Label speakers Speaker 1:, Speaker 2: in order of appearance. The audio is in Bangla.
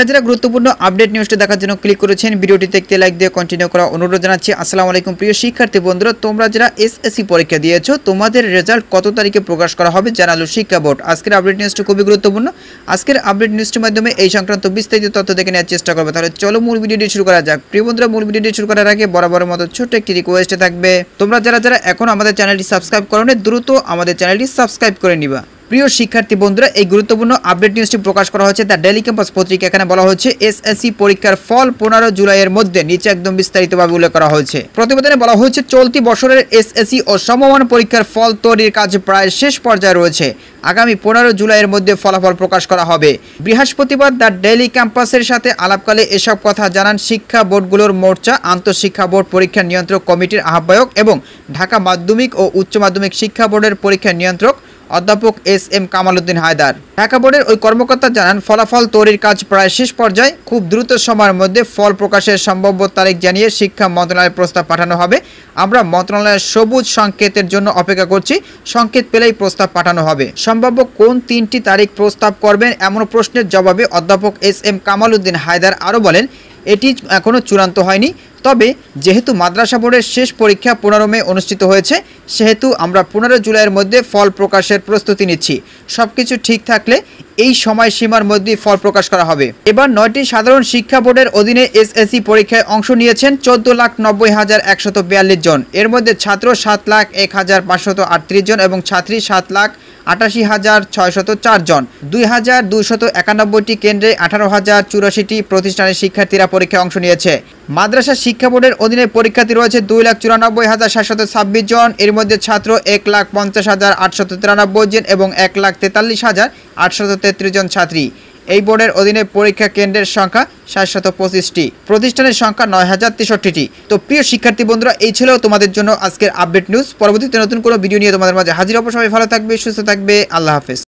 Speaker 1: যারা গুরুত্বপূর্ণ আপডেট নিউজটি দেখার জন্য ক্লিক করেছেন, ভিডিওটি দেখতে লাইক দিয়ে কন্টিনিউ করা অনুরোধ জানাচ্ছি। আসসালামু আলাইকুম প্রিয় শিক্ষার্থী বন্ধুরা, তোমরা যারা এসএসসি পরীক্ষা দিয়েছো তোমাদের রেজাল্ট কত তারিখে প্রকাশ করা হবে জানালো শিক্ষা বোর্ড। আজকের আপডেট নিউজটি খুবই গুরুত্বপূর্ণ। আজকের আপডেট নিউজটির মাধ্যমে এই সংক্রান্ত বিস্তারিত তথ্য দেখে নেওয়ার চেষ্টা করবো। তাহলে চলো মূল ভিডিওটি শুরু করা যাক। প্রিয় বন্ধুরা, মূল ভিডিওটি শুরু করার আগে বরাবরের মতো ছোট্ট একটি রিকোয়েস্ট থাকবে, তোমরা যারা এখন আমাদের চ্যানেলটি সাবস্ক্রাইব করোনি দ্রুত আমাদের চ্যানেলটি সাবস্ক্রাইব করে নিবা। প্রিয় শিক্ষার্থী বন্ধুরা, এই গুরুত্বপূর্ণ আপডেট নিউজটি প্রকাশ করা হয়েছে দ্য ডেইলি ক্যাম্পাস পত্রিকা। এখানে বলা হচ্ছে এসএসসি পরীক্ষার ফল 15 জুলাইয়ের মধ্যে, নিচে একদম বিস্তারিতভাবে উল্লেখ করা হয়েছে। প্রতিবেদনে বলা হয়েছে চলতি বছরের এসএসসি ও সমমান পরীক্ষার ফল তৈরির কাজ প্রায় শেষ পর্যায়ে রয়েছে। আগামী 15 জুলাইয়ের মধ্যে ফলাফল প্রকাশ করা হবে। বৃহস্পতিবার দ্য ডেইলি ক্যাম্পাসের সাথে আলাপকালে এসব কথা জানান শিক্ষা বোর্ডগুলোর মোর্চা, আন্তঃশিক্ষা বোর্ড পরীক্ষা নিয়ন্ত্রক কমিটির আহ্বায়ক এবং ঢাকা মাধ্যমিক ও উচ্চ মাধ্যমিক শিক্ষা বোর্ডের পরীক্ষা নিয়ন্ত্রক অধ্যাপক এস.এম. কামাল উদ্দিন হায়দার। ঢাকা বোর্ডের ওই কর্মকর্তা জানান, ফলাফল তৈরির কাজ প্রায় শেষ পর্যায়ে। খুব দ্রুত সময়ের মধ্যে ফল প্রকাশের সম্ভাব্য তারিখ জানিয়ে শিক্ষা মন্ত্রণালয়ের প্রস্তাব পাঠানো হবে। আমরা মন্ত্রণালয়ের সবুজ সংকেতের জন্য অপেক্ষা করছি, সংকেত পেলেই প্রস্তাব পাঠানো হবে। সম্ভাব্য কোন 3টি তারিখ প্রস্তাব করবেন এমন প্রশ্নের জবাবে অধ্যাপক এস.এম. কামাল উদ্দিন হায়দার আরও বলেন, এটি এখনও চূড়ান্ত হয়নি, তবে যেহেতু মাদ্রাসা বোর্ডের শেষ পরীক্ষা 15 মে অনুষ্ঠিত হয়েছে, সেহেতু আমরা 15 জুলাইয়ের মধ্যে ফল প্রকাশের প্রস্তুতি নিচ্ছি। সবকিছু ঠিক থাকলে এই সময়সীমার মধ্যে ফল প্রকাশ করা হবে। এবার 9টি সাধারণ শিক্ষা বোর্ডের অধীনে এসএসসি পরীক্ষায় অংশ নিয়েছেন 14,90,142 জন। এর মধ্যে ছাত্র 7,01,538 জন এবং ছাত্রী 7,88,604 জন। 2,291টি কেন্দ্রে 18,084টি প্রতিষ্ঠানের শিক্ষার্থীরা পরীক্ষায় অংশ নিয়েছে। মাদ্রাসা শিক্ষা বোর্ডের অধীনে পরীক্ষার্থী রয়েছে 2,94,726 জন। এর মধ্যে ছাত্র 1,50,893 জন এবং 1,43,833 জন ছাত্রী। এই বোর্ডের অধীনে পরীক্ষা কেন্দ্রের সংখ্যা 725টি, প্রতিষ্ঠানের সংখ্যা 9,063টি। তো প্রিয় শিক্ষার্থী বন্ধুরা, এই ছিল তোমাদের জন্য আজকের আপডেট নিউজ। পরবর্তীতে নতুন কোনো ভিডিও নিয়ে তোমাদের মাঝে হাজির হব। সবাই ভালো থাকবে, সুস্থ থাকবে, আল্লাহ হাফেজ।